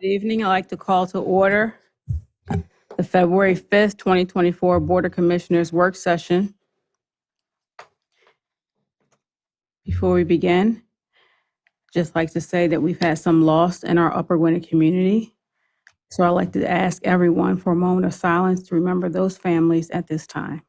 Good evening. I'd like to call to order the February 5th, 2024 Board of Commissioners Work Session. Before we begin, just like to say that we've had some loss in our Upper Gwynedd community. So I'd like to ask everyone for a moment of silence to remember those families at this time.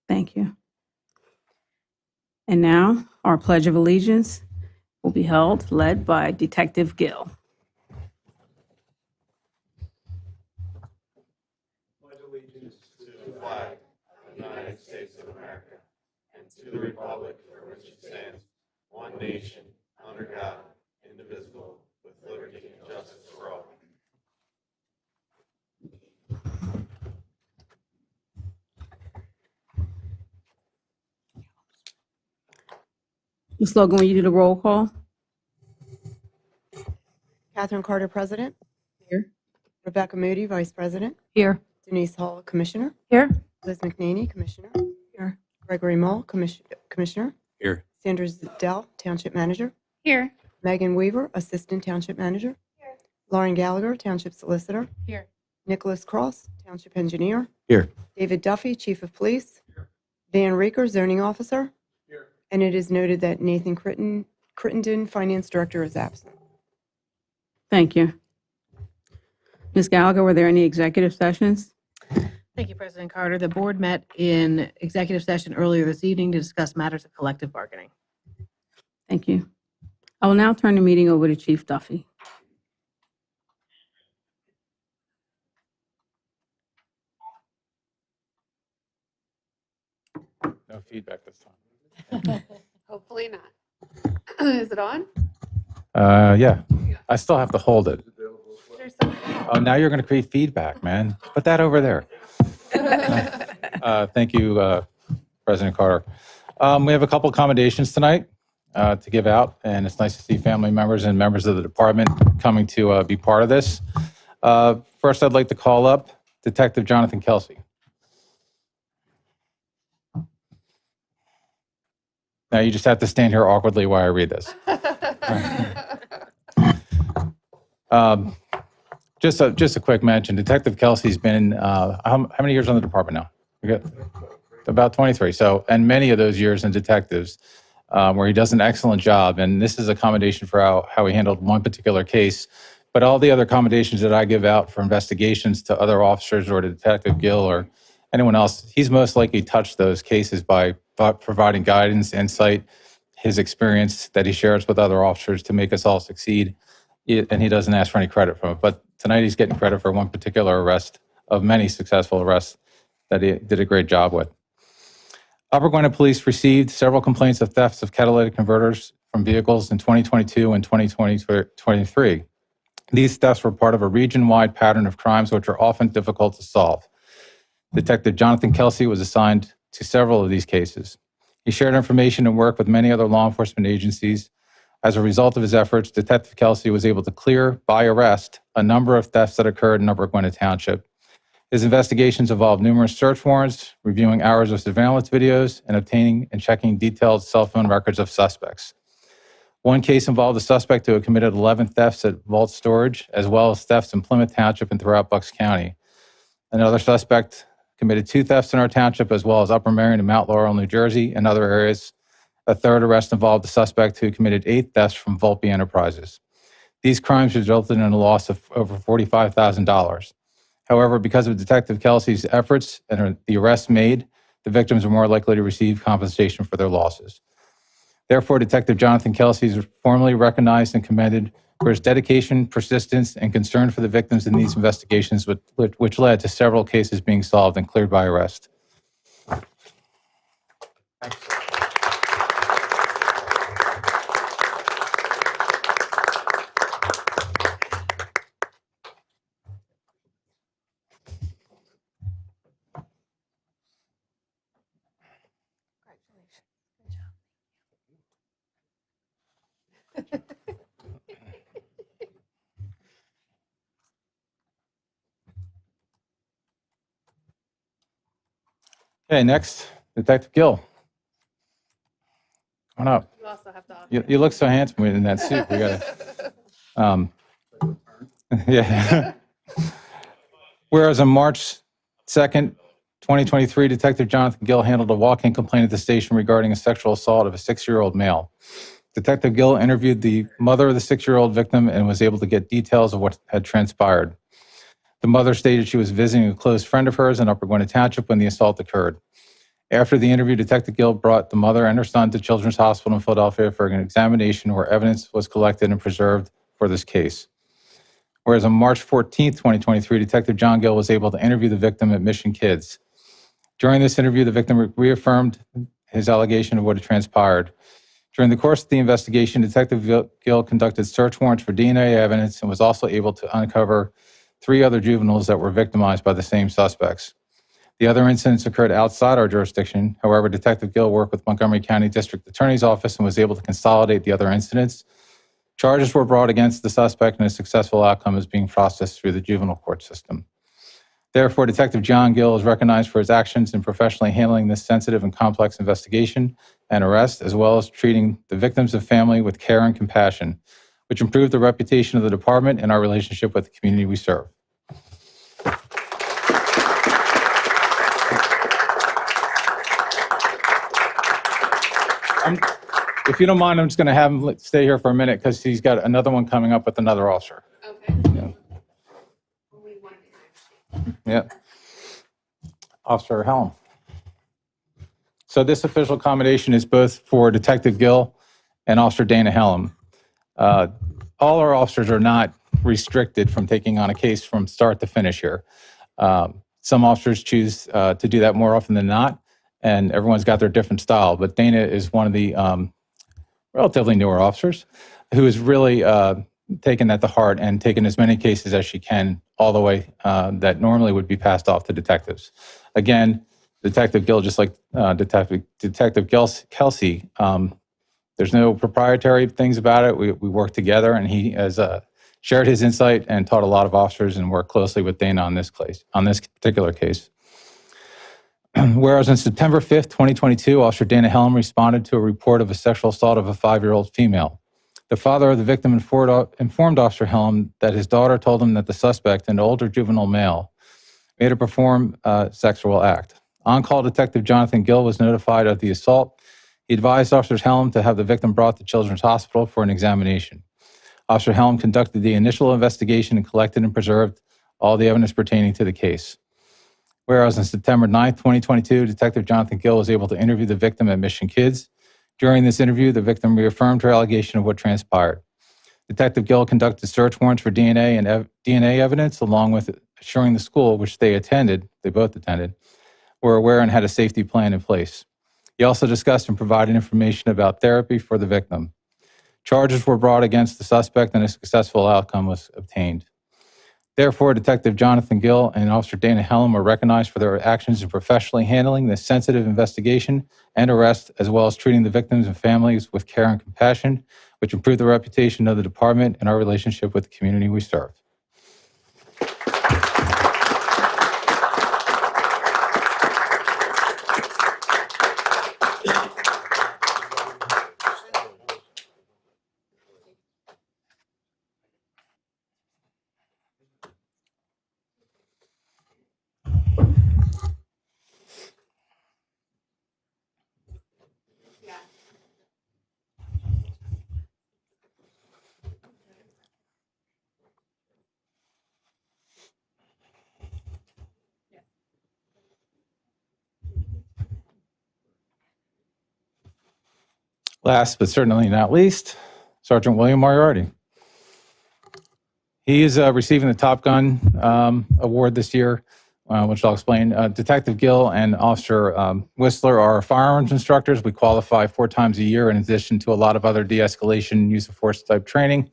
Thank you. And now our Pledge of Allegiance will be held, led by Detective Gill. Pledge allegiance to the flag of the United States of America and to the republic for which it stands, one nation, under God, indivisible, with liberty and justice for all. Ms. Logan, will you do the roll call? Catherine Carter, President. Here. Rebecca Moody, Vice President. Here. Denise Hall, Commissioner. Here. Liz McNaney, Commissioner. Here. Gregory Mull, Commissioner. Here. Sandra Zdell, Township Manager. Here. Megan Weaver, Assistant Township Manager. Here. Lauren Gallagher, Township Solicitor. Here. Nicholas Cross, Township Engineer. Here. David Duffy, Chief of Police. Here. Dan Reeker, Zoning Officer. Here. And it is noted that Nathan Crittenden, Finance Director, is absent. Thank you. Ms. Gallagher, were there any executive sessions? Thank you, President Carter. The board met in executive session earlier this evening to discuss matters of collective bargaining. Thank you. I will now turn the meeting over to Chief Duffy. No feedback this time. Hopefully not. Is it on? Yeah. I still have to hold it. There's some. Oh, now you're going to create feedback, man. Put that over there. Thank you, President Carter. We have a couple accommodations tonight to give out, and it's nice to see family members and members of the department coming to be part of this. First, I'd like to call up Detective Jonathan Kelsey. Now you just have to stand here awkwardly while I read this. Just a quick mention. Detective Kelsey's been how many years on the department now? We got about 23. So, and many of those years in detectives, where he does an excellent job. And this is accommodation for how he handled one particular case. But all the other accommodations that I give out for investigations to other officers or to Detective Gill or anyone else, he's most likely touched those cases by providing guidance, insight, his experience that he shares with other officers to make us all succeed. And he doesn't ask for any credit from it. But tonight he's getting credit for one particular arrest of many successful arrests that he did a great job with. Upper Gwynedd Police received several complaints of thefts of catalytic converters from vehicles in 2022 and 2023. These thefts were part of a region-wide pattern of crimes which are often difficult to solve. Detective Jonathan Kelsey was assigned to several of these cases. He shared information and worked with many other law enforcement agencies. As a result of his efforts, Detective Kelsey was able to clear, by arrest, a number of thefts that occurred in Upper Gwynedd Township. His investigations involved numerous search warrants, reviewing hours of surveillance videos, and obtaining and checking detailed cell phone records of suspects. One case involved a suspect who had committed 11 thefts at vault storage, as well as thefts in Plymouth Township and throughout Bucks County. Another suspect committed 2 thefts in our township, as well as Upper Marion and Mount Laurel, New Jersey, and other areas. A third arrest involved a suspect who committed 8 thefts from Volpe Enterprises. These crimes resulted in a loss of over $45,000. However, because of Detective Kelsey's efforts and the arrests made, the victims were more likely to receive compensation for their losses. Therefore, Detective Jonathan Kelsey is formally recognized and commended for his dedication, persistence, and concern for the victims in these investigations, which led to several cases being solved and cleared by arrest. Thanks. Okay, next, Detective Gill. Come on up. You also have to. You look so handsome in that suit. We gotta, yeah. Whereas on March 2nd, 2023, Detective Jonathan Gill handled a walk-in complaint at the station regarding a sexual assault of a 6-year-old male. Detective Gill interviewed the mother of the 6-year-old victim and was able to get details of what had transpired. The mother stated she was visiting a close friend of hers in Upper Gwynedd Township when the assault occurred. After the interview, Detective Gill brought the mother and her son to Children's Hospital in Philadelphia for an examination where evidence was collected and preserved for this case. Whereas on March 14th, 2023, Detective John Gill was able to interview the victim at Mission Kids. During this interview, the victim reaffirmed his allegation of what had transpired. During the course of the investigation, Detective Gill conducted search warrants for DNA evidence and was also able to uncover 3 other juveniles that were victimized by the same suspects. The other incidents occurred outside our jurisdiction. However, Detective Gill worked with Montgomery County District Attorney's Office and was able to consolidate the other incidents. Charges were brought against the suspect and a successful outcome is being processed through the juvenile court system. Therefore, Detective John Gill is recognized for his actions in professionally handling this sensitive and complex investigation and arrest, as well as treating the victims and family with care and compassion, which improved the reputation of the department and our relationship with the community we serve. If you don't mind, I'm just going to have him stay here for a minute because he's got another one coming up with another officer. Okay. Yeah. Only one time. Yeah. Officer Helm. So this official accommodation is both for Detective Gill and Officer Dana Helm. All our officers are not restricted from taking on a case from start to finish here. Some officers choose to do that more often than not, and everyone's got their different style. But Dana is one of the relatively newer officers who has really taken that to heart and taken as many cases as she can all the way that normally would be passed off to detectives. Again, Detective Gill, just like Detective Kelsey, there's no proprietary things about it. We work together, and he has shared his insight and taught a lot of officers and worked closely with Dana on this particular case. Whereas on September 5th, 2022, Officer Dana Helm responded to a report of a sexual assault of a 5-year-old female. The father of the victim informed Officer Helm that his daughter told him that the suspect, an older juvenile male, made her perform a sexual act. On-call Detective Jonathan Gill was notified of the assault. He advised Officer Helm to have the victim brought to Children's Hospital for an examination. Officer Helm conducted the initial investigation and collected and preserved all the evidence pertaining to the case. Whereas on September 9th, 2022, Detective Jonathan Gill was able to interview the victim at Mission Kids. During this interview, the victim reaffirmed her allegation of what transpired. Detective Gill conducted search warrants for DNA and DNA evidence, along with assuring the school, which they both attended, were aware and had a safety plan in place. He also discussed and provided information about therapy for the victim. Charges were brought against the suspect and a successful outcome was obtained. Therefore, Detective Jonathan Gill and Officer Dana Helm are recognized for their actions in professionally handling this sensitive investigation and arrest, as well as treating the victims and families with care and compassion, which improved the reputation of the department and our relationship with the community we serve. Yeah. Last but certainly not least, Sergeant William Moriarty. He is receiving the Top Gun award this year, which I'll explain. Detective Gill and Officer Whistler are firearms instructors. We qualify 4 times a year in addition to a lot of other de-escalation use of force type training.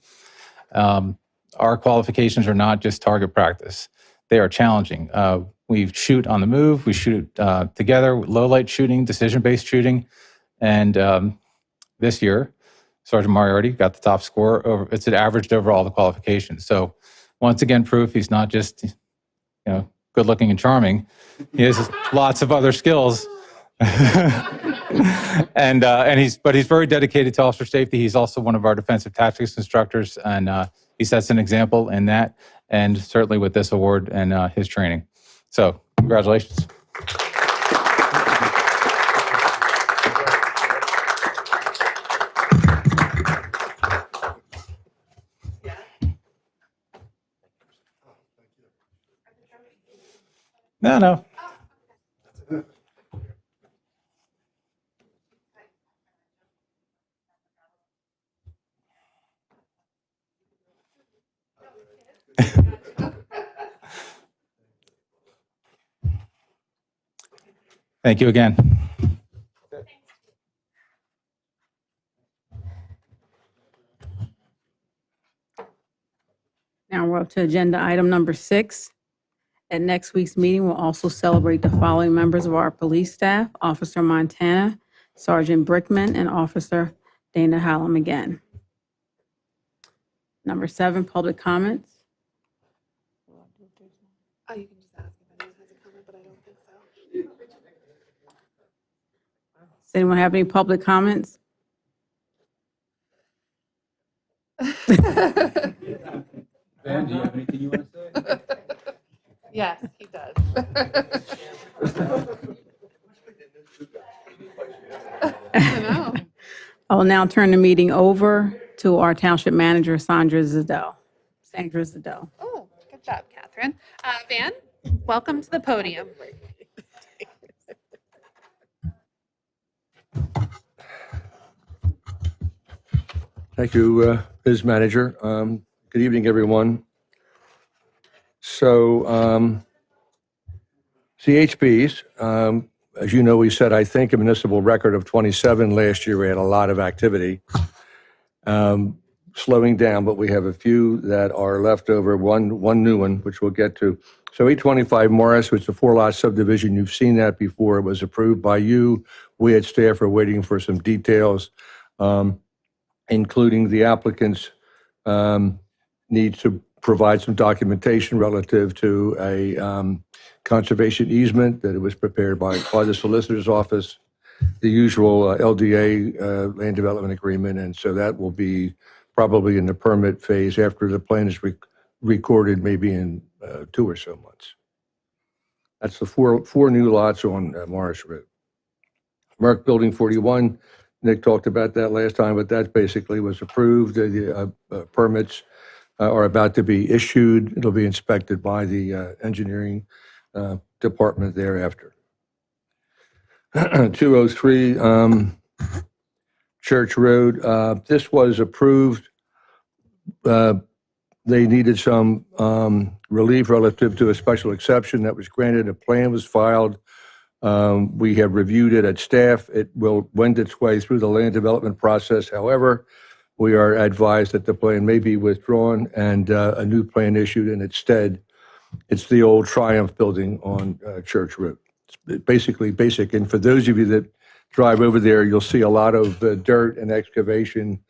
Our qualifications are not just target practice. They are challenging. We shoot on the move. We shoot together, low light shooting, decision-based shooting. And this year, Sergeant Moriarty got the top score. It's averaged over all the qualifications. So once again, proof he's not just, good looking and charming. He has lots of other skills. But he's very dedicated to officer safety. He's also one of our defensive tactics instructors, and he sets an example in that, and certainly with this award and his training. So congratulations. No. Thank you again. Now we're up to agenda item number 6. At next week's meeting, we'll also celebrate the following members of our police staff: Officer Montana, Sergeant Brickman, and Officer Dana Hallam again. Number 7, public comments. Oh, you can just ask if anyone has a comment, but I don't think so. Does anyone have any public comments? Ben, do you have anything you want to say? Yes, he does. I know. I will now turn the meeting over to our Township Manager, Sandra Zadell. Oh, good job, Catherine. Van, welcome to the podium. Thank you, Ms. Manager. Good evening, everyone. So, CHPs, as you know, we set, I think, a municipal record of 27 last year. We had a lot of activity. Slowing down, but we have a few that are left over, one new one, which we'll get to. So 825 Morris, which is a 4-lot subdivision. You've seen that before. It was approved by you. We at staff are waiting for some details, including the applicants need to provide some documentation relative to a conservation easement that it was prepared by the solicitor's office, the usual LDA land development agreement, and so that will be probably in the permit phase after the plan is recorded, maybe in 2 or so months. That's the four new lots on Morris Road. Merck Building 41, Nick talked about that last time, but that basically was approved. The permits are about to be issued. It'll be inspected by the engineering department thereafter. 203 Church Road. This was approved. They needed some relief relative to a special exception that was granted. A plan was filed. We have reviewed it at staff. It will wend its way through the land development process. However, we are advised that the plan may be withdrawn and a new plan issued in its stead. It's the old Triumph building on Church Road. It's basically basic. And for those of you that drive over there, you'll see a lot of dirt and excavation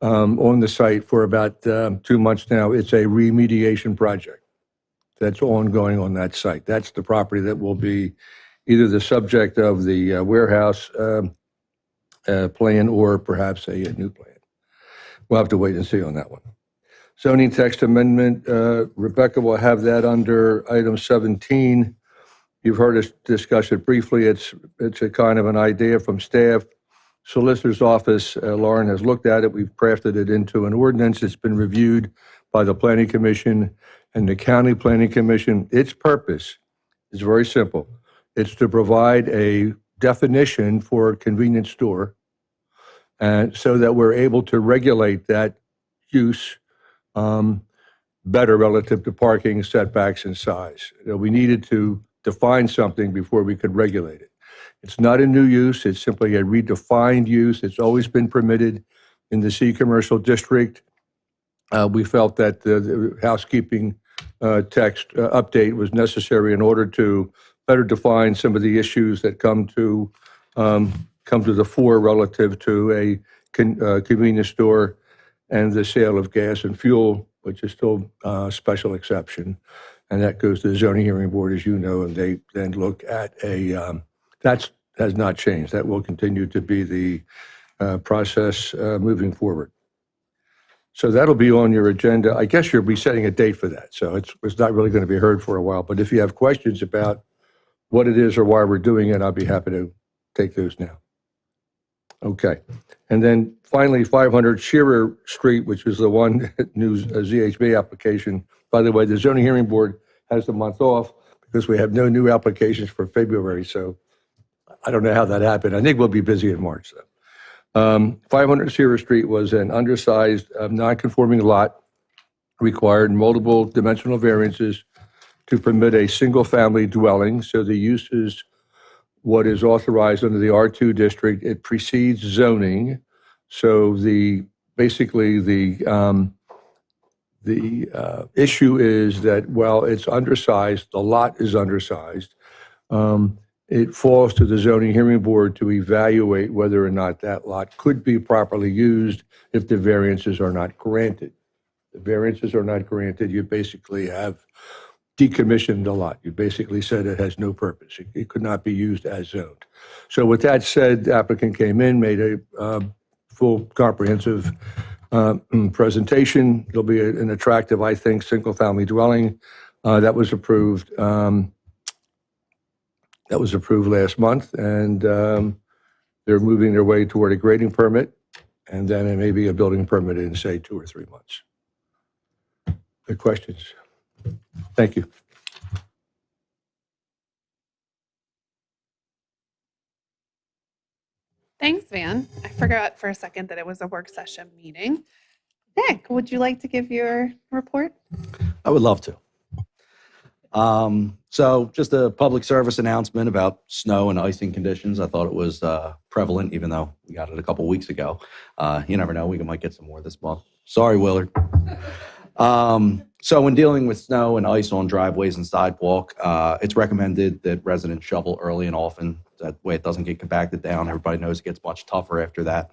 on the site for about 2 months now. It's a remediation project that's ongoing on that site. That's the property that will be either the subject of the warehouse plan or perhaps a new plan. We'll have to wait and see on that one. Zoning text amendment, Rebecca will have that under item 17. You've heard us discuss it briefly. It's a kind of an idea from staff. Solicitor's office, Lauren has looked at it. We've crafted it into an ordinance. It's been reviewed by the Planning Commission and the County Planning Commission. Its purpose is very simple. It's to provide a definition for a convenience store, and so that we're able to regulate that use better relative to parking, setbacks, and size. We needed to define something before we could regulate it. It's not a new use. It's simply a redefined use. It's always been permitted in the C commercial district. We felt that the housekeeping text update was necessary in order to better define some of the issues that come to the fore relative to a convenience store and the sale of gas and fuel, which is still a special exception. and that goes to the zoning hearing board, as you know, and they then look at that has not changed. That will continue to be the process moving forward. So that'll be on your agenda. I guess you'll be setting a date for that, so it's not really going to be heard for a while. But if you have questions about what it is or why we're doing it, I'll be happy to take those now. Okay. And then finally, 500 Shearer Street, which is the one new ZHB application. By the way, the zoning hearing board has the month off because we have no new applications for February. So I don't know how that happened. I think we'll be busy in March, though. 500 Shearer Street was an undersized, non-conforming lot, required multiple dimensional variances to permit a single-family dwelling. So the use is what is authorized under the R2 district. It precedes zoning. So basically the issue is that while it's undersized, the lot is undersized. It falls to the zoning hearing board to evaluate whether or not that lot could be properly used if the variances are not granted. The variances are not granted, you basically have decommissioned the lot. You basically said it has no purpose. It could not be used as zoned. So with that said, the applicant came in, made a full comprehensive presentation. It'll be an attractive, I think, single-family dwelling that was approved. That was approved last month, and they're moving their way toward a grading permit, and then it may be a building permit in, say, 2 or 3 months. Good questions? Thank you. Thanks, Van. I forgot for a second that it was a work session meeting. Nick, would you like to give your report? I would love to. So just a public service announcement about snow and icing conditions. I thought it was prevalent, even though we got it a couple weeks ago. You never know, we might get some more this month. Sorry, Willard. So when dealing with snow and ice on driveways and sidewalk, it's recommended that residents shovel early and often. That way it doesn't get compacted down. Everybody knows it gets much tougher after that.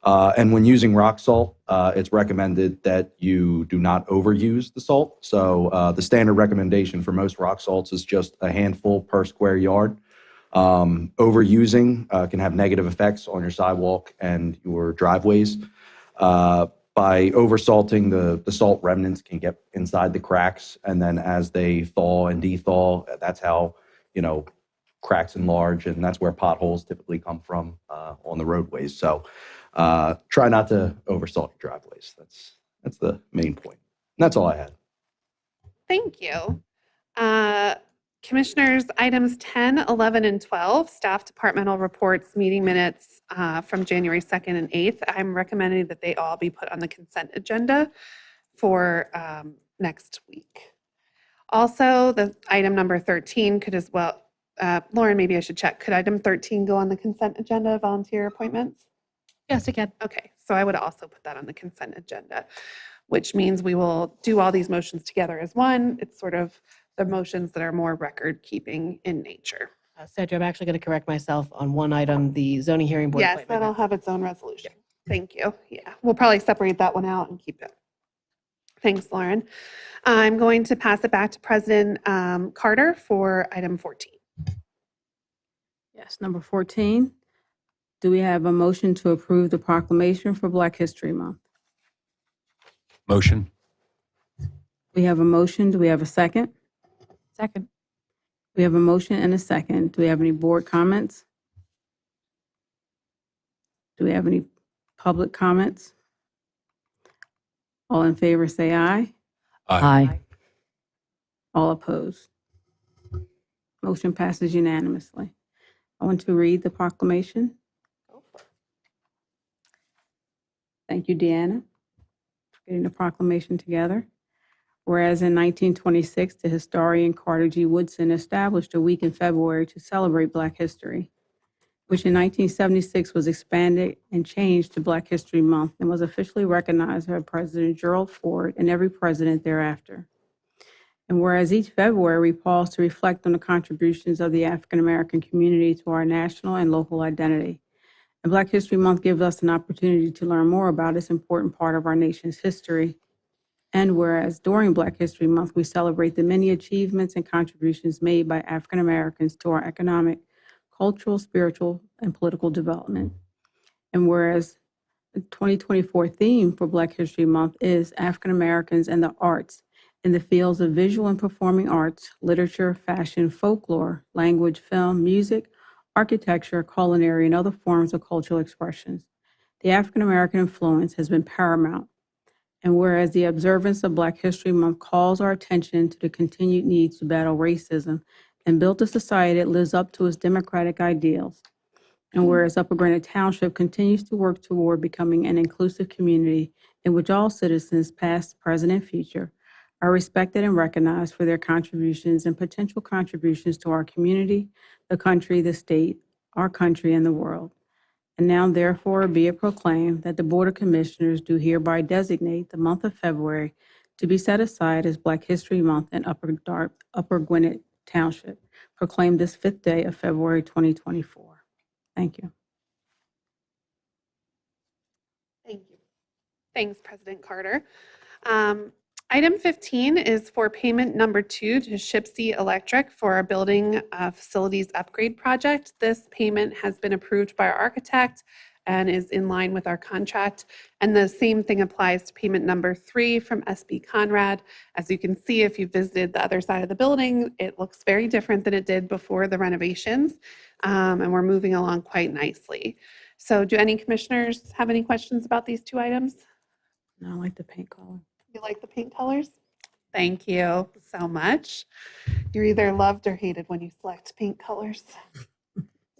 And when using rock salt, it's recommended that you do not overuse the salt. So the standard recommendation for most rock salts is just a handful per square yard. Overusing can have negative effects on your sidewalk and your driveways. By oversalting, the salt remnants can get inside the cracks, and then as they thaw and dethaw, that's how, cracks enlarge, and that's where potholes typically come from on the roadways. So try not to oversalt your driveways. That's the main point. And that's all I had. Thank you. Commissioners, items 10, 11, and 12, staff departmental reports, meeting minutes from January 2nd and 8th. I'm recommending that they all be put on the consent agenda for next week. Also, the item number 13 could as well, Lauren, maybe I should check. Could item 13 go on the consent agenda, volunteer appointments? Yes, it can. Okay, so I would also put that on the consent agenda, which means we will do all these motions together as one. It's sort of the motions that are more record-keeping in nature. Sandra, I'm actually going to correct myself on one item, the zoning hearing board Yes, appointment. that'll have its own resolution. Thank you. Yeah, we'll probably separate that one out and keep it. Thanks, Lauren. I'm going to pass it back to President Carter for item 14. Yes, number 14. Do we have a motion to approve the proclamation for Black History Month? Motion. We have a motion. Do we have a second? Second. We have a motion and a second. Do we have any board comments? Do we have any public comments? All in favor, say aye. Aye. All opposed. Motion passes unanimously. I want to read the proclamation. Thank you, Deanna, for getting the proclamation together. Whereas in 1926, the historian Carter G. Woodson established a week in February to celebrate Black history, which in 1976 was expanded and changed to Black History Month and was officially recognized by President Gerald Ford and every president thereafter. And whereas each February we pause to reflect on the contributions of the African American community to our national and local identity. And Black History Month gives us an opportunity to learn more about this important part of our nation's history. And whereas during Black History Month, we celebrate the many achievements and contributions made by African Americans to our economic, cultural, spiritual, and political development. And whereas the 2024 theme for Black History Month is African Americans and the Arts in the fields of visual and performing arts, literature, fashion, folklore, language, film, music, architecture, culinary, and other forms of cultural expressions. The African American influence has been paramount. And whereas the observance of Black History Month calls our attention to the continued need to battle racism and build a society that lives up to its democratic ideals. And whereas Upper Gwynedd Township continues to work toward becoming an inclusive community in which all citizens, past, present, and future, are respected and recognized for their contributions and potential contributions to our community, the country, the state, our country, and the world. And now therefore be it proclaimed that the Board of Commissioners do hereby designate the month of February to be set aside as Black History Month in Upper Gwynedd Township, proclaimed this 5th day of February 2024. Thank you. Thank you. Thanks, President Carter. Item 15 is for payment number 2 to Shipsy Electric for our building facilities upgrade project. This payment has been approved by our architect and is in line with our contract. And the same thing applies to payment number 3 from SB Conrad. As you can see, if you visited the other side of the building, it looks very different than it did before the renovations. And we're moving along quite nicely. So do any commissioners have any questions about these 2 items? I like the paint color. You like the paint colors? Thank you so much. You're either loved or hated when you select paint colors.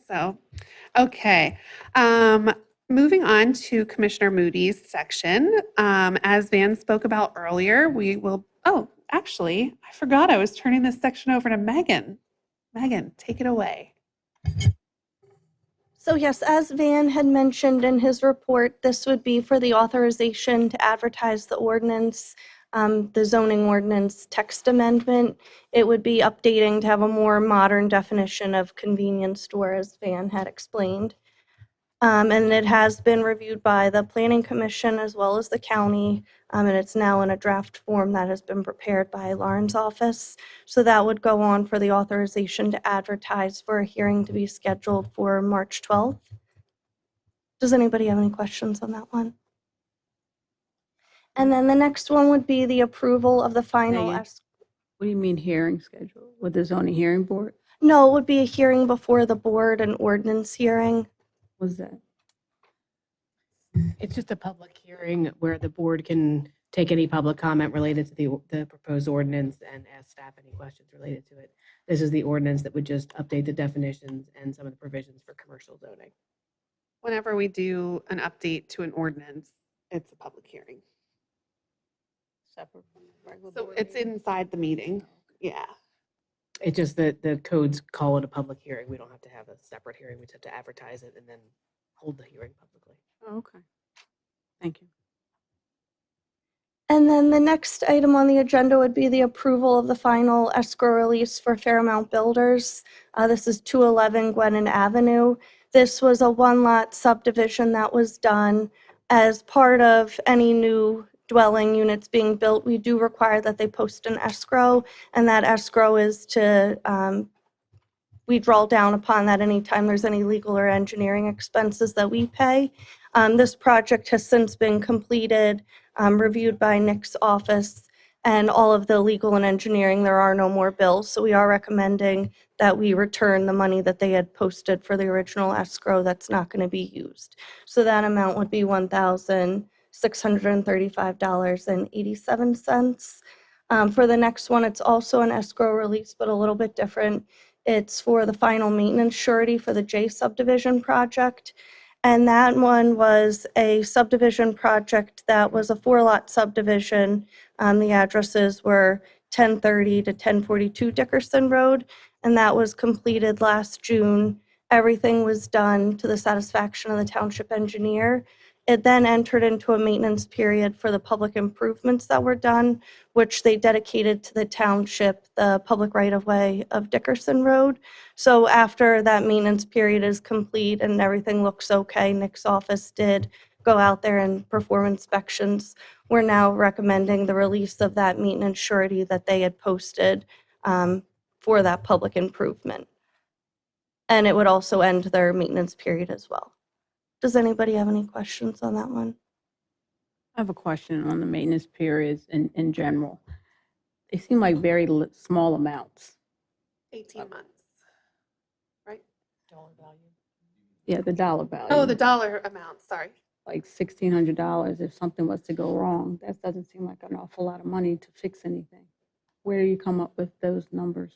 So, okay. Moving on to Commissioner Moody's section. As Van spoke about earlier, we will, actually, I forgot I was turning this section over to Megan. Megan, take it away. So yes, as Van had mentioned in his report, this would be for the authorization to advertise the ordinance, the zoning ordinance text amendment. It would be updating to have a more modern definition of convenience store, as Van had explained. And it has been reviewed by the Planning Commission as well as the county, and it's now in a draft form that has been prepared by Lauren's office. So that would go on for the authorization to advertise for a hearing to be scheduled for March 12th. Does anybody have any questions on that one? And then the next one would be the approval of the final. Megan? What do you mean hearing schedule? With the zoning hearing board? No, it would be a hearing before the board, an ordinance hearing. What's that? It's just a public hearing where the board can take any public comment related to the proposed ordinance and ask staff any questions related to it. This is the ordinance that would just update the definitions and some of the provisions for commercial zoning. Whenever we do an update to an ordinance, it's a public hearing. Separate from the regular So board it's meeting? inside the meeting. Yeah. It's just that the codes call it a public hearing. We don't have to have a separate hearing. We just have to advertise it and then hold the hearing publicly. Oh, okay. Thank you. And then the next item on the agenda would be the approval of the final escrow release for Fairmount Builders. This is 211 Gwennon Avenue. This was a one-lot subdivision that was done. As part of any new dwelling units being built, we do require that they post an escrow, and that escrow is to, we draw down upon that anytime there's any legal or engineering expenses that we pay. This project has since been completed, reviewed by Nick's office, and all of the legal and engineering, there are no more bills. So we are recommending that we return the money that they had posted for the original escrow that's not going to be used. So that amount would be $1,635.87. For the next one, it's also an escrow release, but a little bit different. It's for the final maintenance surety for the J subdivision project. And that one was a subdivision project that was a 4-lot subdivision. The addresses were 1030 to 1042 Dickerson Road, and that was completed last June. Everything was done to the satisfaction of the township engineer. It then entered into a maintenance period for the public improvements that were done, which they dedicated to the township, the public right-of-way of Dickerson Road. So after that maintenance period is complete and everything looks okay, Nick's office did go out there and perform inspections. we're now recommending the release of that maintenance surety that they had posted for that public improvement. And it would also end their maintenance period as well. Does anybody have any questions on that one? I have a question on the maintenance periods in general. They seem like very small amounts. 18 months, right? Yeah, the dollar value. Oh, the dollar amount, sorry. Like $1,600 if something was to go wrong. That doesn't seem like an awful lot of money to fix anything. Where do you come up with those numbers?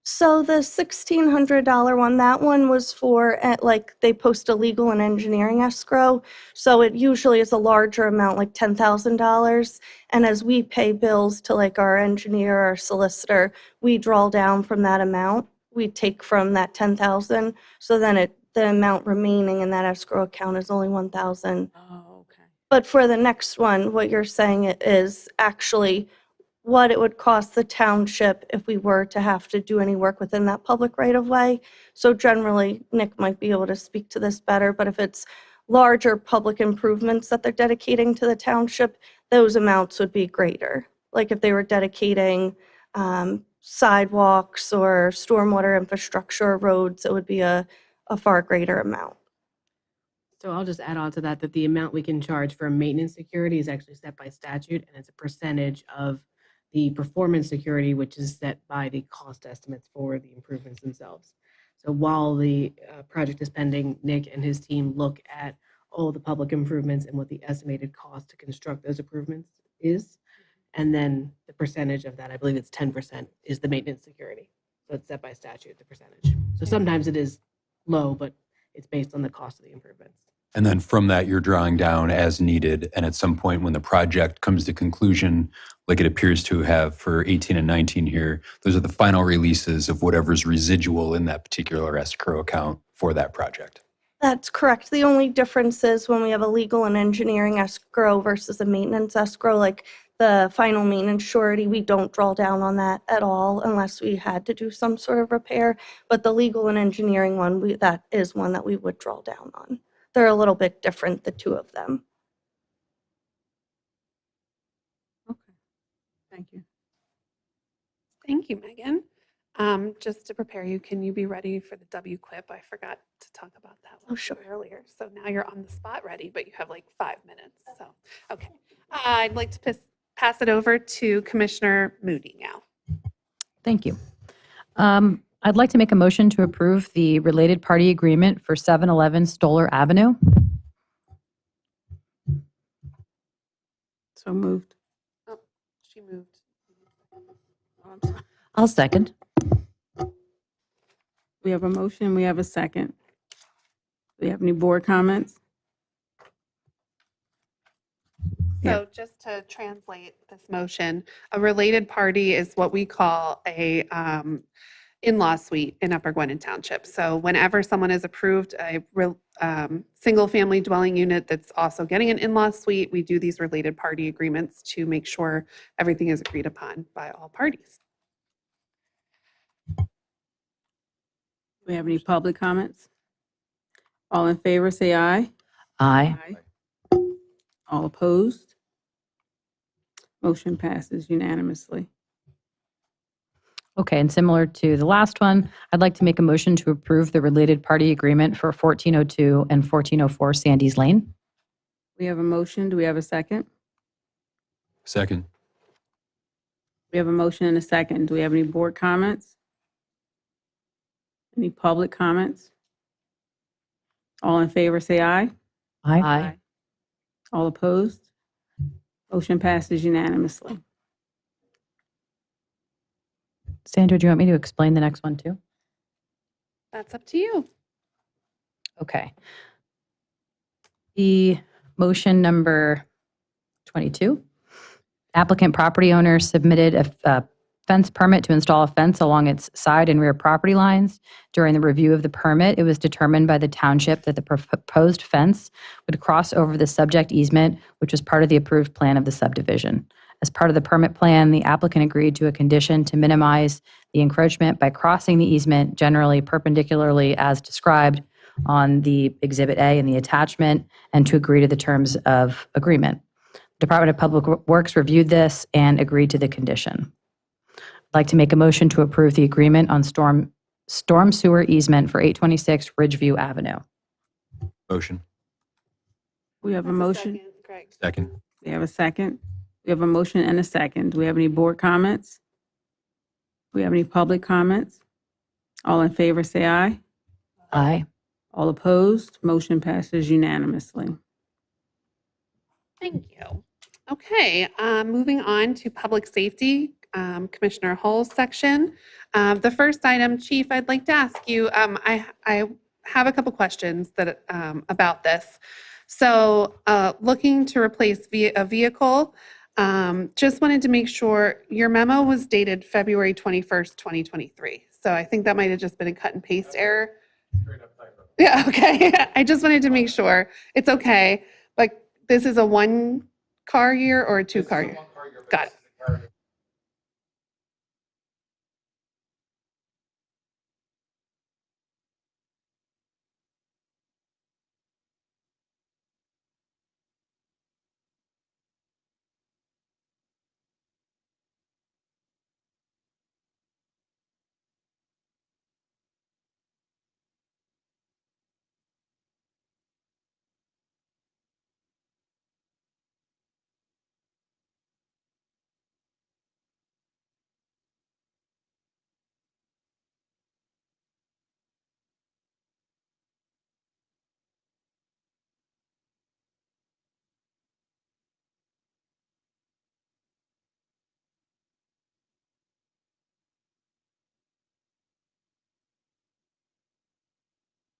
So the $1,600 one, that one was for, like, they post a legal and engineering escrow. So it usually is a larger amount, like $10,000. And as we pay bills to like our engineer or solicitor, we draw down from that amount. We take from that 10,000. So then the amount remaining in that escrow account is only 1,000. Oh, okay. But for the next one, what you're saying is actually what it would cost the township if we were to have to do any work within that public right-of-way. So generally, Nick might be able to speak to this better, but if it's larger public improvements that they're dedicating to the township, those amounts would be greater. Like if they were dedicating sidewalks or stormwater infrastructure, roads, it would be a far greater amount. So I'll just add on to that the amount we can charge for maintenance security is actually set by statute, and it's a percentage of the performance security, which is set by the cost estimates for the improvements themselves. So while the project is pending, Nick and his team look at all the public improvements and what the estimated cost to construct those improvements is. And then the percentage of that, I believe it's 10%, is the maintenance security. So it's set by statute, the percentage. So sometimes it is low, but it's based on the cost of the improvements. And then from that, you're drawing down as needed. And at some point when the project comes to conclusion, like it appears to have for 18 and 19 here, those are the final releases of whatever's residual in that particular escrow account for that project. That's correct. The only difference is when we have a legal and engineering escrow versus a maintenance escrow, like the final maintenance surety, we don't draw down on that at all unless we had to do some sort of repair. But the legal and engineering one, that is one that we would draw down on. They're a little bit different, the two of them. Okay. Thank you. Thank you, Megan. Just to prepare you, can you be ready for the WQIP? I forgot to talk about that one sure. earlier. So now you're on the spot ready, but you have like 5 minutes. So, okay. I'd like to pass it over to Commissioner Moody now. Thank you. I'd like to make a motion to approve the related party agreement for 711 Stoller Avenue. So moved. Oh, she moved. Oh, I'm sorry. I'll second. We have a motion, we have a second. Do we have any board comments? So just to translate this motion, a related party is what we call a in-law suite in Upper Gwynedd Township. So whenever someone is approved a single-family dwelling unit that's also getting an in-law suite, we do these related party agreements to make sure everything is agreed upon by all parties. Do we have any public comments? All in favor, say aye. Aye. All opposed? Motion passes unanimously. Okay, and similar to the last one, I'd like to make a motion to approve the related party agreement for 1402 and 1404 Sandy's Lane. We have a motion. Do we have a second? Second. We have a motion and a second. Do we have any board comments? Any public comments? All in favor, say aye. Aye. All opposed? Motion passes unanimously. Sandra, do you want me to explain the next one too? That's up to you. Okay. The motion number 22, applicant property owner submitted a fence permit to install a fence along its side and rear property lines. During the review of the permit, it was determined by the township that the proposed fence would cross over the subject easement, which was part of the approved plan of the subdivision. As part of the permit plan, the applicant agreed to a condition to minimize the encroachment by crossing the easement generally perpendicularly as described on the Exhibit A in the attachment, and to agree to the terms of agreement. Department of Public Works reviewed this and agreed to the condition. I'd like to make a motion to approve the agreement on storm sewer easement for 826 Ridgeview Avenue. Motion. We have a That's motion. second, Greg. Second. We have a second. We have a motion and a second. Do we have any board comments? Do we have any public comments? All in favor, say aye. Aye. All opposed, motion passes unanimously. Thank you. Okay, moving on to public safety, Commissioner Hull's section. The first item, Chief, I'd like to ask you, I have a couple questions that about this. So looking to replace a vehicle, just wanted to make sure your memo was dated February 21st, 2023. So I think that might have just been a cut and paste error. Yeah, okay. I just wanted to make sure. It's okay. But this is a 1-car year or a 2-car year? Got it.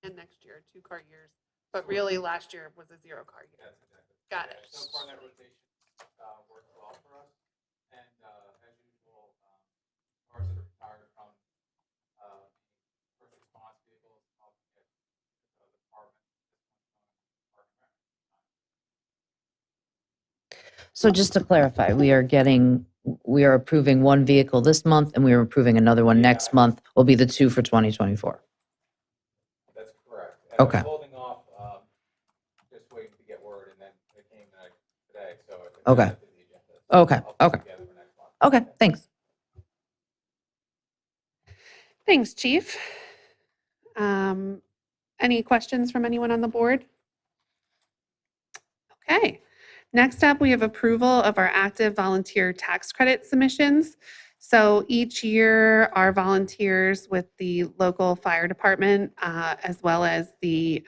And next year, 2-car years. But really, last year was a 0-car year. Got it. So far, that rotation works well for us. And as usual, cars that are retired from first response vehicles help get the department. So just to clarify, we are approving one vehicle this month and we are approving another one next month, will be the 2 for 2024. That's correct. And I was Okay. holding off, just waiting to get word, and then it came today, so. it's Okay. added to the agenda. So Okay, I'll put it okay. together for next month. Okay, thanks. Thanks, Chief. Any questions from anyone on the board? Okay. Next up, we have approval of our active volunteer tax credit submissions. So each year, our volunteers with the local fire department, as well as the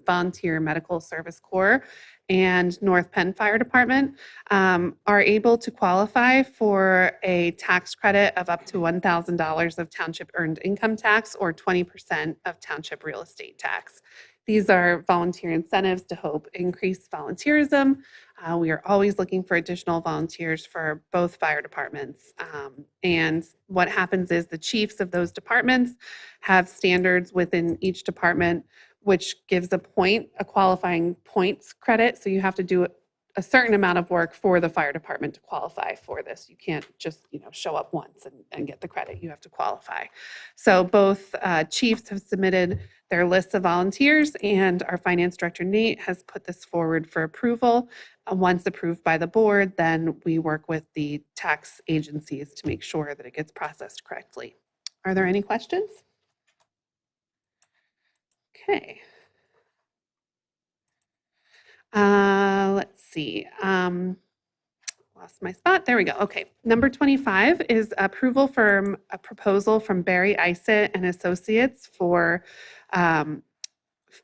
Volunteer Medical Service Corps and North Penn Fire Department, are able to qualify for a tax credit of up to $1,000 of township earned income tax or 20% of township real estate tax. These are volunteer incentives to help increase volunteerism. We are always looking for additional volunteers for both fire departments. And what happens is the chiefs of those departments have standards within each department, which gives a qualifying points credit. So you have to do a certain amount of work for the fire department to qualify for this. You can't just, show up once and get the credit. You have to qualify. So both chiefs have submitted their lists of volunteers, and our finance director, Nate, has put this forward for approval. Once approved by the board, then we work with the tax agencies to make sure that it gets processed correctly. Are there any questions? Okay. Let's see. Lost my spot. There we go. Okay. Number 25 is approval for a proposal from Barry Isett and Associates for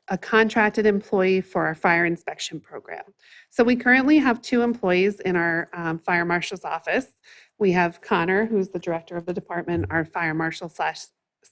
a contracted employee for our fire inspection program. So we currently have 2 employees in our fire marshal's office. We have Connor, who's the director of the department, our fire marshal slash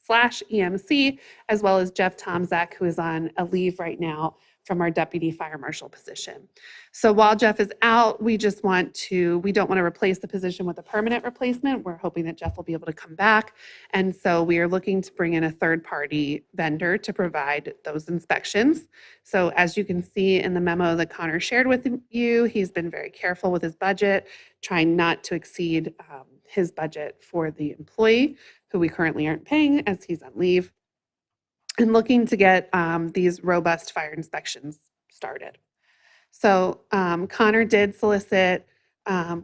EMC, as well as Jeff Tomzak, who is on a leave right now from our deputy fire marshal position. So while Jeff is out, we don't want to replace the position with a permanent replacement. We're hoping that Jeff will be able to come back. And so we are looking to bring in a third-party vendor to provide those inspections. So as you can see in the memo that Connor shared with you, he's been very careful with his budget, trying not to exceed his budget for the employee, who we currently aren't paying as he's on leave, and looking to get these robust fire inspections started. So Connor did solicit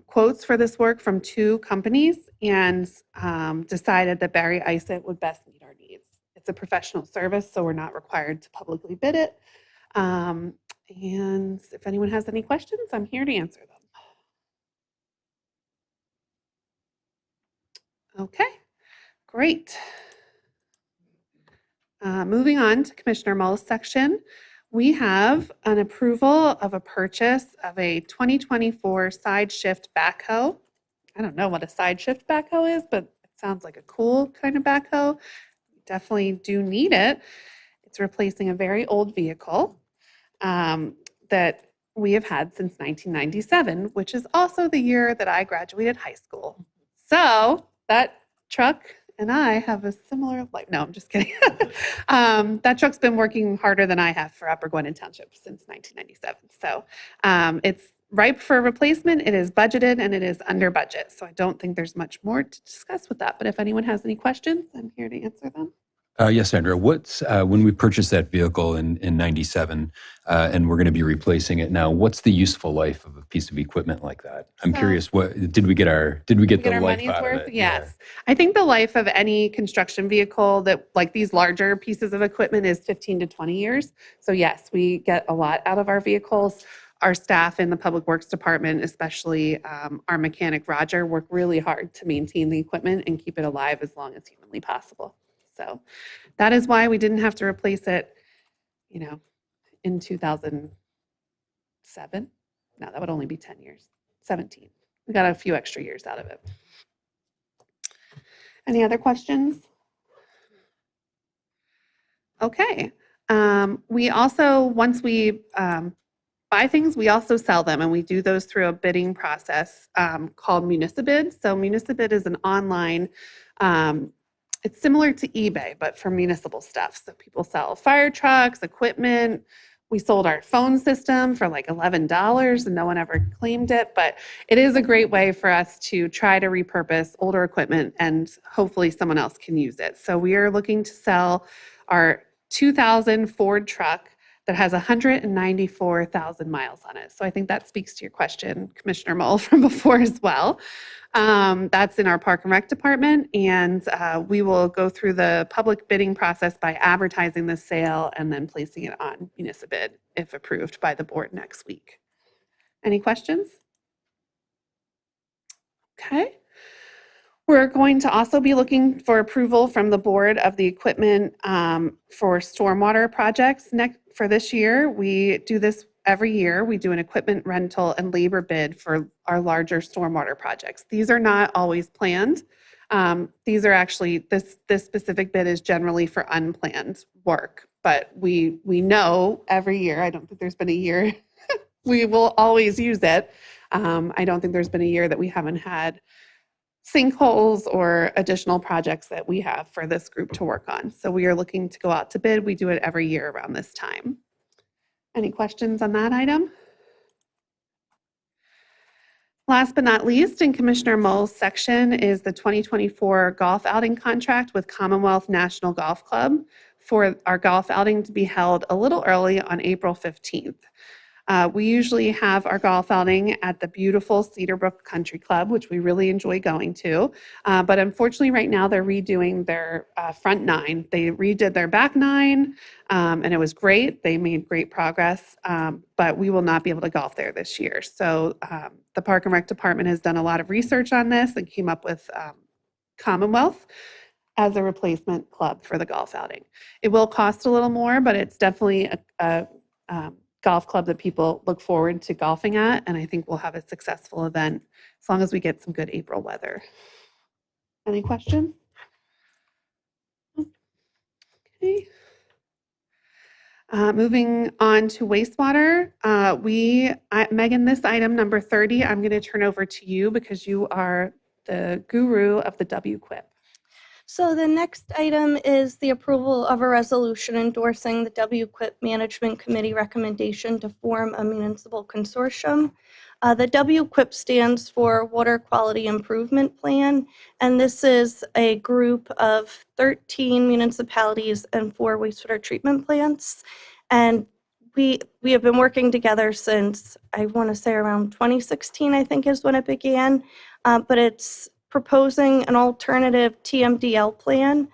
quotes for this work from 2 companies and decided that Barry Isett would best meet our needs. It's a professional service, so we're not required to publicly bid it. And if anyone has any questions, I'm here to answer them. Okay, great. Moving on to Commissioner Mull's section, we have an approval of a purchase of a 2024 side shift backhoe. I don't know what a side shift backhoe is, but it sounds like a cool kind of backhoe. Definitely do need it. It's replacing a very old vehicle that we have had since 1997, which is also the year that I graduated high school. So that truck and I have a similar life. No, I'm just kidding. That truck's been working harder than I have for Upper Gwynedd Township since 1997. So it's ripe for replacement. It is budgeted and it is under budget. So I don't think there's much more to discuss with that. But if anyone has any questions, I'm here to answer them. Yes, Sandra. What's when we purchased that vehicle in 97 and we're going to be replacing it now, what's the useful life of a piece of equipment like that? I'm curious, what did we get the Our life money's out worth? of it? Yes. I think the life of any construction vehicle that like these larger pieces of equipment is 15 to 20 years. So yes, we get a lot out of our vehicles. Our staff in the Public Works Department, especially our mechanic Roger, work really hard to maintain the equipment and keep it alive as long as humanly possible. So that is why we didn't have to replace it, in 2007. No, that would only be 10 years, 17. We got a few extra years out of it. Any other questions? Okay. We also, once we buy things, we also sell them, and we do those through a bidding process called Municibid. So Municibid is an online, it's similar to eBay, but for municipal stuff. So people sell fire trucks, equipment. We sold our phone system for like $11 and no one ever claimed it, but it is a great way for us to try to repurpose older equipment and hopefully someone else can use it. So we are looking to sell our 2000 Ford truck that has 194,000 miles on it. So I think that speaks to your question, Commissioner Mull, from before as well. That's in our Park and Rec department, and we will go through the public bidding process by advertising the sale and then placing it on Municibid if approved by the board next week. Any questions? Okay. We're going to also be looking for approval from the board of the equipment for stormwater projects for this year. We do this every year. We do an equipment rental and labor bid for our larger stormwater projects. These are not always planned. These are actually, this specific bid is generally for unplanned work, but we know every year, I don't think there's been a year, we will always use it. I don't think there's been a year that we haven't had sinkholes or additional projects that we have for this group to work on. So we are looking to go out to bid. We do it every year around this time. Any questions on that item? Last but not least, in Commissioner Mull's section is the 2024 golf outing contract with Commonwealth National Golf Club for our golf outing to be held a little early on April 15th. We usually have our golf outing at the beautiful Cedarbrook Country Club, which we really enjoy going to. But unfortunately, right now, they're redoing their front nine. They redid their back nine, and it was great. They made great progress, but we will not be able to golf there this year. So the Park and Rec Department has done a lot of research on this and came up with Commonwealth as a replacement club for the golf outing. It will cost a little more, but it's definitely a golf club that people look forward to golfing at, and I think we'll have a successful event as long as we get some good April weather. Any questions? Okay. Moving on to wastewater, Megan, this item number 30, I'm going to turn over to you because you are the guru of the WQIP. So the next item is the approval of a resolution endorsing the WQIP Management Committee recommendation to form a municipal consortium. The WQIP stands for Water Quality Improvement Plan, and this is a group of 13 municipalities and 4 wastewater treatment plants. And we have been working together since, I want to say around 2016, I think is when it began. But it's proposing an alternative TMDL plan,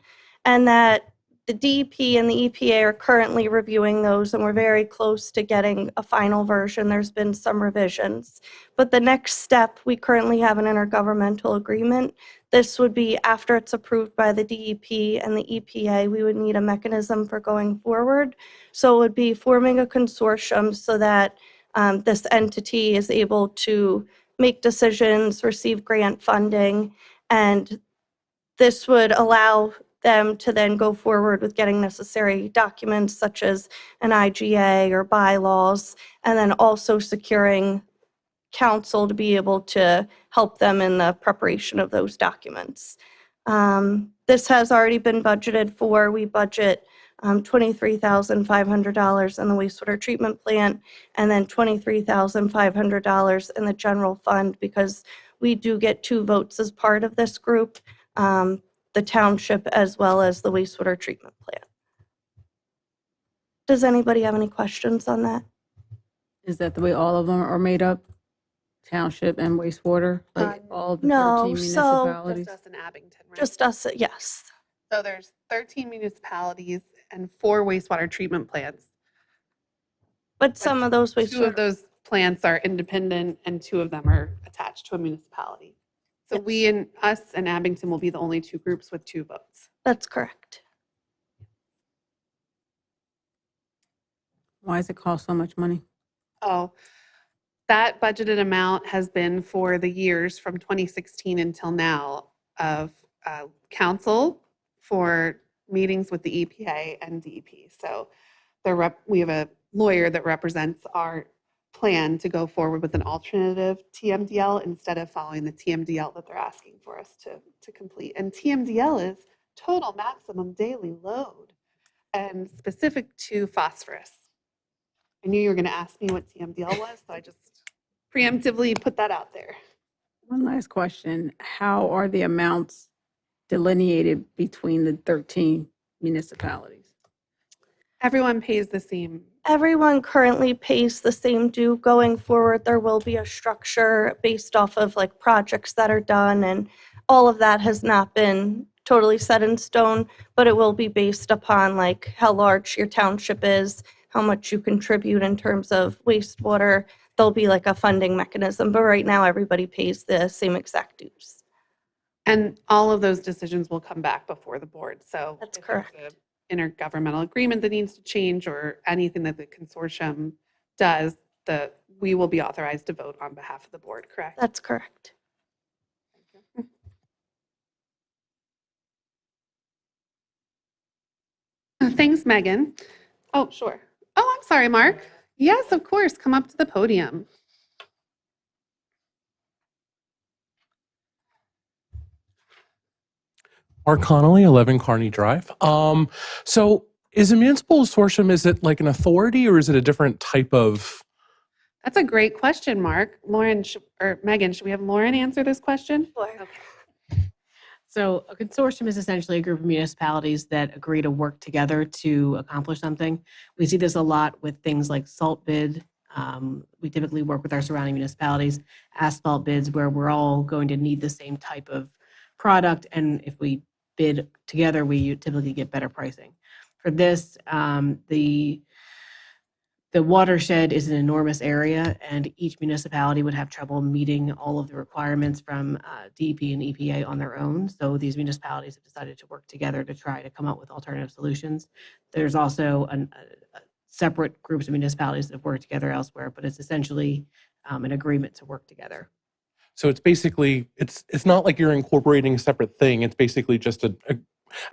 and that the DEP and the EPA are currently reviewing those, and we're very close to getting a final version. There's been some revisions. But the next step, we currently have an intergovernmental agreement. This would be after it's approved by the DEP and the EPA, we would need a mechanism for going forward. So it would be forming a consortium so that this entity is able to make decisions, receive grant funding, and this would allow them to then go forward with getting necessary documents such as an IGA or bylaws, and then also securing counsel to be able to help them in the preparation of those documents. This has already been budgeted for. We budget $23,500 in the wastewater treatment plant, and then $23,500 in the general fund, because we do get 2 votes as part of this group, the township as well as the wastewater treatment plant. Does anybody have any questions on that? Is that the way all of them are made up? Township and wastewater, like all of the no, 13 so- municipalities? Just us in Abington, right? Just us, yes. So there's 13 municipalities and 4 wastewater treatment plants. But some of those 2 wastewater. of those plants are independent and 2 of them are attached to a municipality. So we and us and Abington will be the only 2 groups with 2 votes. That's correct. Why does it cost so much money? Oh, that budgeted amount has been for the years from 2016 until now of council for meetings with the EPA and DEP. So we have a lawyer that represents our plan to go forward with an alternative TMDL instead of following the TMDL that they're asking for us to complete. And TMDL is total maximum daily load and specific to phosphorus. I knew you were going to ask me what TMDL was, so I just preemptively put that out there. One last question. How are the amounts delineated between the 13 municipalities? Everyone pays the same. Everyone currently pays the same due. Going forward, there will be a structure based off of like projects that are done, and all of that has not been totally set in stone, but it will be based upon like how large your township is, how much you contribute in terms of wastewater. There'll be like a funding mechanism, but right now everybody pays the same exact dues. And all of those decisions will come back before the board. So That's if there's correct. an intergovernmental agreement that needs to change or anything that the consortium does, we will be authorized to vote on behalf of the board, correct? That's correct. Thanks, Megan. Oh, sure. Oh, I'm sorry, Mark. Yes, of course. Come up to the podium. Mark Connolly, 11 Kearney Drive. So is a municipal consortium, is it like an authority or is it a different type of? That's a great question, Mark. Lauren, or Megan, should we have Lauren answer this question? Sure. So a consortium is essentially a group of municipalities that agree to work together to accomplish something. We see this a lot with things like salt bid. We typically work with our surrounding municipalities, asphalt bids, where we're all going to need the same type of product. And if we bid together, we typically get better pricing. For this, the watershed is an enormous area, and each municipality would have trouble meeting all of the requirements from DEP and EPA on their own. So these municipalities have decided to work together to try to come up with alternative solutions. There's also separate groups of municipalities that have worked together elsewhere, but it's essentially an agreement to work together. So it's basically, it's not like you're incorporating a separate thing. It's basically just a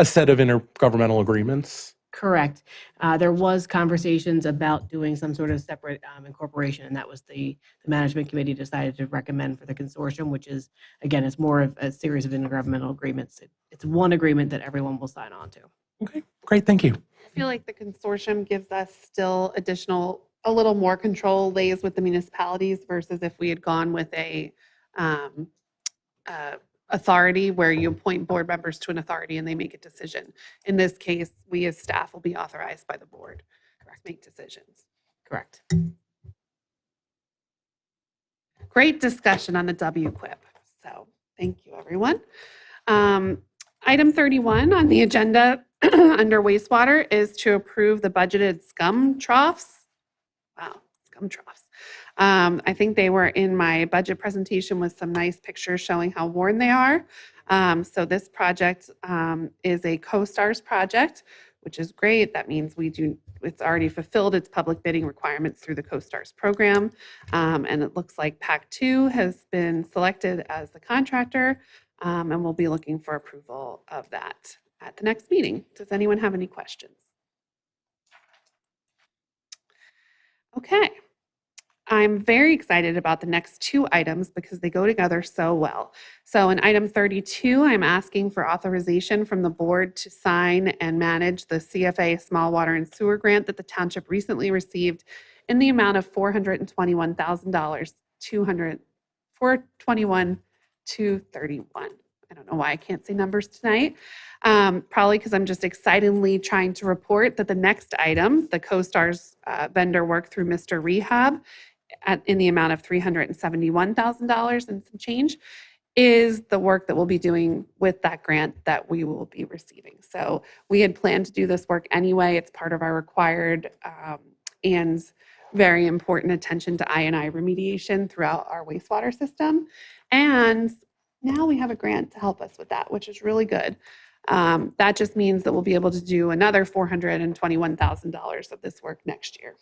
set of intergovernmental agreements. Correct. There was conversations about doing some sort of separate incorporation, and that was the management committee decided to recommend for the consortium, which is, again, it's more of a series of intergovernmental agreements. It's one agreement that everyone will sign on to. Okay, great, thank you. I feel like the consortium gives us still a little more control lays with the municipalities versus if we had gone with a authority where you appoint board members to an authority and they make a decision. In this case, we as staff will be authorized by the board to make decisions. Correct. Great discussion on the WQIP. So thank you, everyone. Item 31 on the agenda under wastewater is to approve the budgeted scum troughs. Wow, scum troughs. I think they were in my budget presentation with some nice pictures showing how worn they are. So this project is a Co-Stars project, which is great. That means it's already fulfilled its public bidding requirements through the Co-Stars program. And it looks like PAC 2 has been selected as the contractor, and we'll be looking for approval of that at the next meeting. Does anyone have any questions? Okay. I'm very excited about the next two items because they go together so well. So in item 32, I'm asking for authorization from the board to sign and manage the CFA Small Water and Sewer Grant that the township recently received in the amount of $421,000, $421,231. I don't know why I can't say numbers tonight. Probably because I'm just excitedly trying to report that the next item, the Co-Stars vendor work through Mr. Rehab, in the amount of $371,000 and some change, is the work that we'll be doing with that grant that we will be receiving. So we had planned to do this work anyway. It's part of our required and very important attention to I&I remediation throughout our wastewater system. And now we have a grant to help us with that, which is really good. That just means that we'll be able to do another $421,000 of this work next year,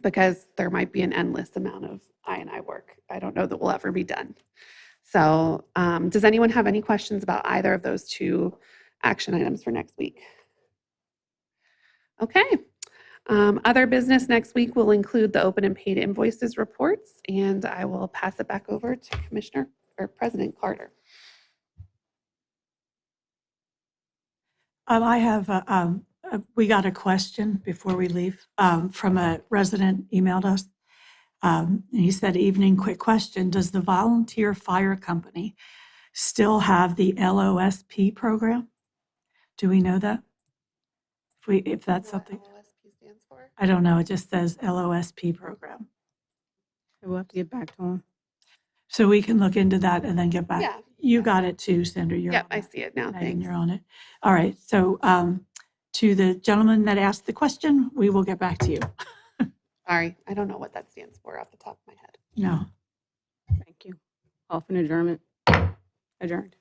because there might be an endless amount of I&I work. I don't know that will ever be done. So does anyone have any questions about either of those two action items for next week? Okay. Other business next week will include the open and paid invoices reports, and I will pass it back over to Commissioner or President Carter. I have, we got a question before we leave from a resident emailed us. And he said, evening, quick question. Does the volunteer fire company still have the LOSP program? Do we know that? If that's something, LOSP stands for? I don't know. It just says LOSP program. We'll have to get back to him. So we can look into that and then get back. Yeah. You got it too, Sandra. You're Yep, on I it. see it now. Megan, Thanks. you're on it. All right. So to the gentleman that asked the question, we will get back to you. Sorry, I don't know what that stands for off the top of my head. No. Thank you. Off an adjournment. Adjourned.